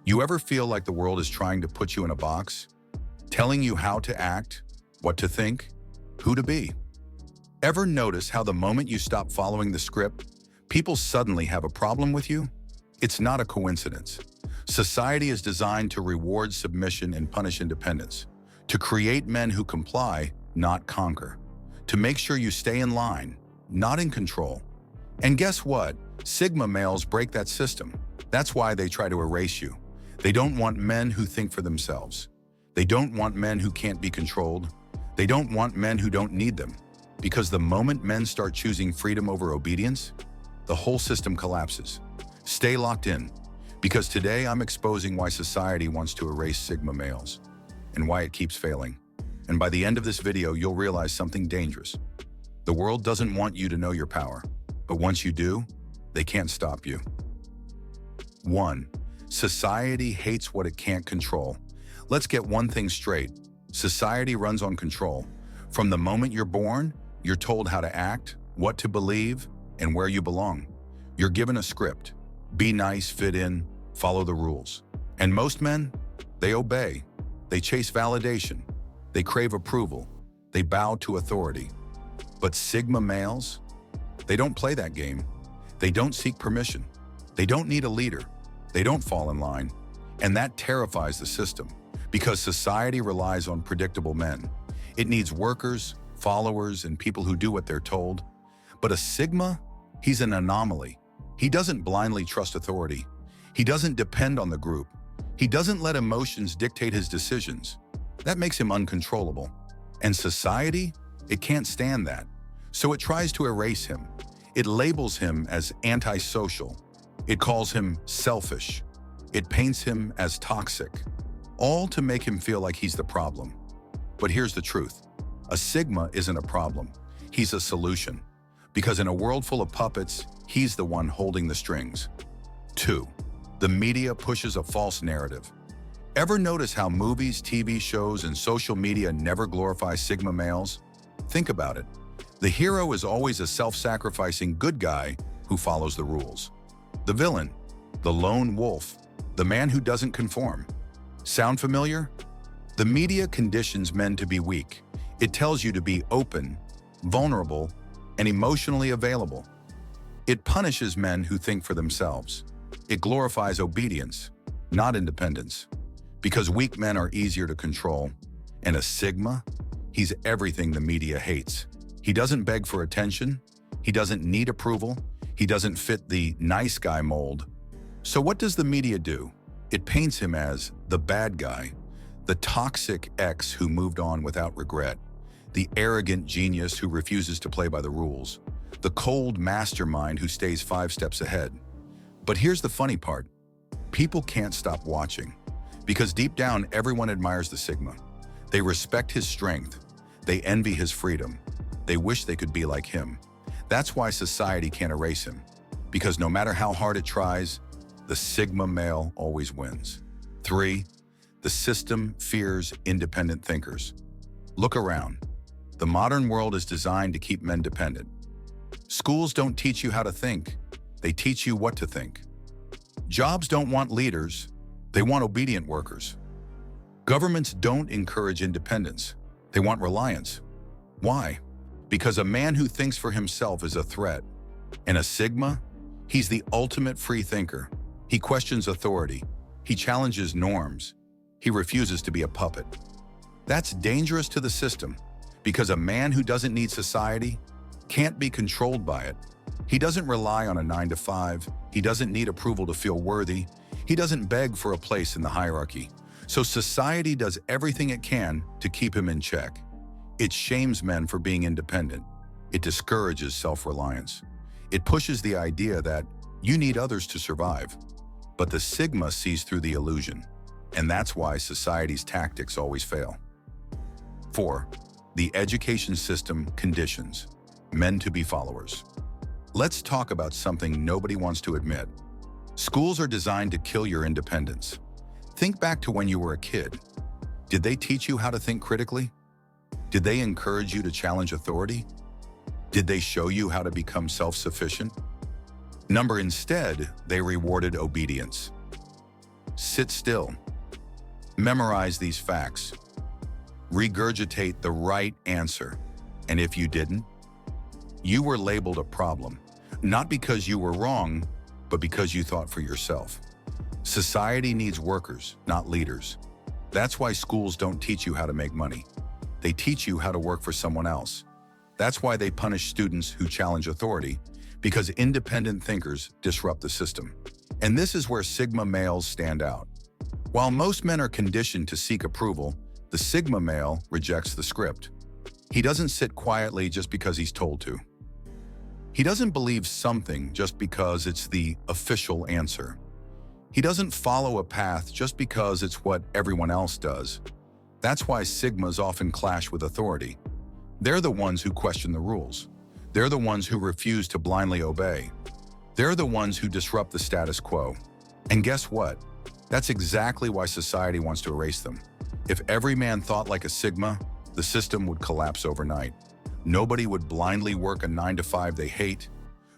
You ever feel like the world is trying to put you in a box, telling you how to act, what to think, who to be? Ever notice how the moment you stop following the script, people suddenly have a problem with you? It's not a coincidence. Society is designed to reward submission and punish independence, to create men who comply, not conquer, to make sure you stay in line, not in control. And guess what? Sigma males break that system. That's why they try to erase you. They don't want men who think for themselves. They don't want men who can't be controlled. They don't want men who don't need them. Because the moment men start choosing freedom over obedience, the whole system collapses. Stay locked in, because today I'm exposing why society wants to erase Sigma males and why it keeps failing. And by the end of this video, you'll realize something dangerous. The world doesn't want you to know your power, but once you do, they can't stop you. 1. Society hates what it can't control. Let's get one thing straight. Society runs on control. From the moment you're born, you're told how to act, what to believe, and where you belong. You're given a script. Be nice, fit in, follow the rules. And most men, they obey. They chase validation. They crave approval. They bow to authority. But Sigma males, they don't play that game. They don't seek permission. They don't need a leader. They don't fall in line. And that terrifies the system, because society relies on predictable men. It needs workers, followers, and people who do what they're told. But a Sigma, he's an anomaly. He doesn't blindly trust authority. He doesn't depend on the group. He doesn't let emotions dictate his decisions. That makes him uncontrollable. And society, it can't stand that. So it tries to erase him. It labels him as antisocial. It calls him selfish. It paints him as toxic, all to make him feel like he's the problem. But here's the truth. A Sigma isn't a problem. He's a solution. Because in a world full of puppets, he's the one holding the strings. 2. The media pushes a false narrative. Ever notice how movies, TV shows, and social media never glorify Sigma males? Think about it. The hero is always a self-sacrificing good guy who follows the rules. The villain, the lone wolf, the man who doesn't conform. Sound familiar? The media conditions men to be weak. It tells you to be open, vulnerable, and emotionally available. It punishes men who think for themselves. It glorifies obedience, not independence. Because weak men are easier to control. And a Sigma, he's everything the media hates. He doesn't beg for attention. He doesn't need approval. He doesn't fit the nice guy mold. So what does the media do? It paints him as the bad guy, the toxic ex who moved on without regret, the arrogant genius who refuses to play by the rules, the cold mastermind who stays 5 steps ahead. But here's the funny part. People can't stop watching, because deep down, everyone admires the Sigma. They respect his strength. They envy his freedom. They wish they could be like him. That's why society can't erase him, because no matter how hard it tries, the Sigma male always wins. 3. The system fears independent thinkers. Look around. The modern world is designed to keep men dependent. Schools don't teach you how to think. They teach you what to think. Jobs don't want leaders. They want obedient workers. Governments don't encourage independence. They want reliance. Why? Because a man who thinks for himself is a threat. And a Sigma, he's the ultimate free thinker. He questions authority. He challenges norms. He refuses to be a puppet. That's dangerous to the system, because a man who doesn't need society can't be controlled by it. He doesn't rely on a 9-to-5. He doesn't need approval to feel worthy. He doesn't beg for a place in the hierarchy. So society does everything it can to keep him in check. It shames men for being independent. It discourages self-reliance. It pushes the idea that you need others to survive. But the Sigma sees through the illusion, and that's why society's tactics always fail. 4. The education system conditions men to be followers. Let's talk about something nobody wants to admit. Schools are designed to kill your independence. Think back to when you were a kid. Did they teach you how to think critically? Did they encourage you to challenge authority? Did they show you how to become self-sufficient? Instead, they rewarded obedience. Sit still. Memorize these facts. Regurgitate the right answer. And if you didn't, you were labeled a problem, not because you were wrong, but because you thought for yourself. Society needs workers, not leaders. That's why schools don't teach you how to make money. They teach you how to work for someone else. That's why they punish students who challenge authority, because independent thinkers disrupt the system. And this is where Sigma males stand out. While most men are conditioned to seek approval, the Sigma male rejects the script. He doesn't sit quietly just because he's told to. He doesn't believe something just because it's the official answer. He doesn't follow a path just because it's what everyone else does. That's why Sigmas often clash with authority. They're the ones who question the rules. They're the ones who refuse to blindly obey. They're the ones who disrupt the status quo. And guess what? That's exactly why society wants to erase them. If every man thought like a Sigma, the system would collapse overnight. Nobody would blindly work a 9-to-5 they hate.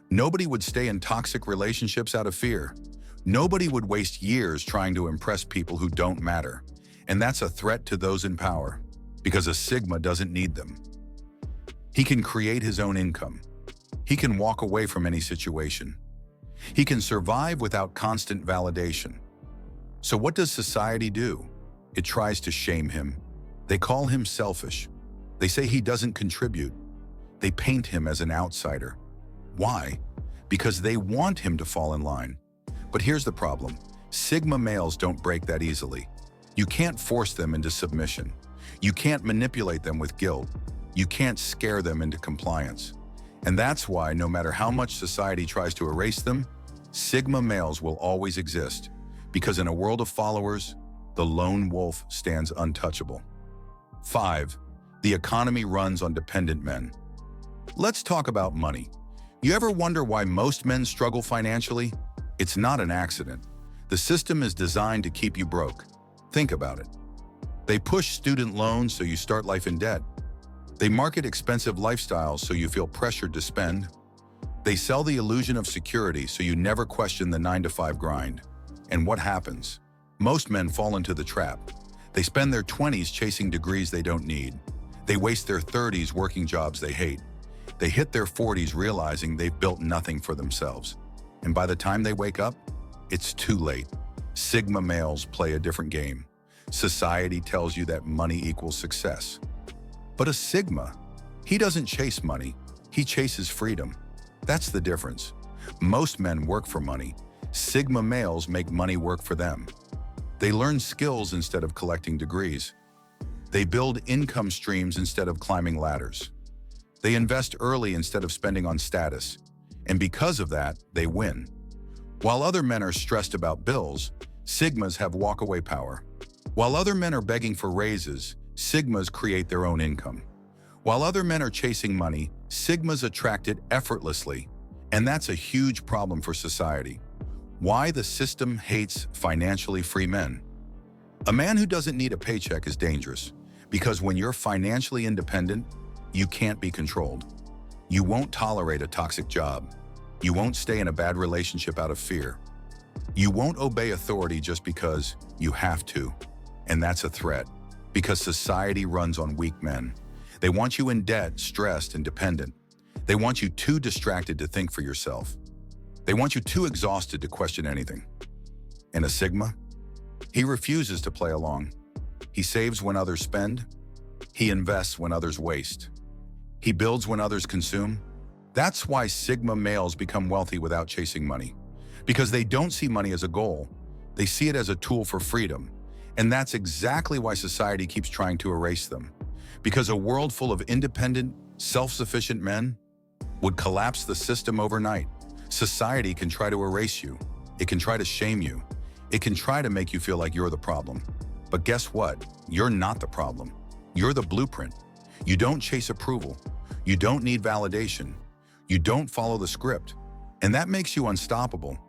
Nobody would stay in toxic relationships out of fear. Nobody would waste years trying to impress people who don't matter. And that's a threat to those in power, because a Sigma doesn't need them. He can create his own income. He can walk away from any situation. He can survive without constant validation. So what does society do? It tries to shame him. They call him selfish. They say he doesn't contribute. They paint him as an outsider. Why? Because they want him to fall in line. But here's the problem. Sigma males don't break that easily. You can't force them into submission. You can't manipulate them with guilt. You can't scare them into compliance. And that's why, no matter how much society tries to erase them, Sigma males will always exist. Because in a world of followers, the lone wolf stands untouchable. 5. The economy runs on dependent men. Let's talk about money. You ever wonder why most men struggle financially? It's not an accident. The system is designed to keep you broke. Think about it. They push student loans so you start life in debt. They market expensive lifestyles so you feel pressured to spend. They sell the illusion of security so you never question the 9-to-5 grind. And what happens? Most men fall into the trap. They spend their 20s chasing degrees they don't need. They waste their 30s working jobs they hate. They hit their 40s realizing they've built nothing for themselves. And by the time they wake up, it's too late. Sigma males play a different game. Society tells you that money equals success. But a Sigma, he doesn't chase money, he chases freedom. That's the difference. Most men work for money. Sigma males make money work for them. They learn skills instead of collecting degrees. They build income streams instead of climbing ladders. They invest early instead of spending on status. And because of that, they win. While other men are stressed about bills, Sigmas have walkaway power. While other men are begging for raises, Sigmas create their own income. While other men are chasing money, Sigmas attract it effortlessly. And that's a huge problem for society. Why the system hates financially free men. A man who doesn't need a paycheck is dangerous, because when you're financially independent, you can't be controlled. You won't tolerate a toxic job. You won't stay in a bad relationship out of fear. You won't obey authority just because you have to. And that's a threat, because society runs on weak men. They want you in debt, stressed, and dependent. They want you too distracted to think for yourself. They want you too exhausted to question anything. And a Sigma? He refuses to play along. He saves when others spend. He invests when others waste. He builds when others consume. That's why Sigma males become wealthy without chasing money. Because they don't see money as a goal. They see it as a tool for freedom. And that's exactly why society keeps trying to erase them. Because a world full of independent, self-sufficient men would collapse the system overnight. Society can try to erase you. It can try to shame you. It can try to make you feel like you're the problem. But guess what? You're not the problem. You're the blueprint. You don't chase approval. You don't need validation. You don't follow the script. And that makes you unstoppable.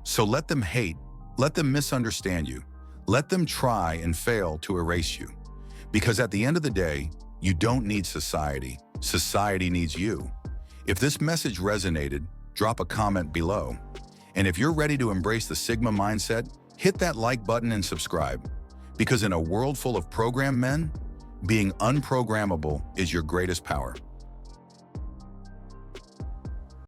So let them hate. Let them misunderstand you. Let them try and fail to erase you. Because at the end of the day, you don't need society. Society needs you. If this message resonated, drop a comment below. And if you're ready to embrace the Sigma mindset, Hit that like button and subscribe, because in a world full of programmed men, being unprogrammable is your greatest power.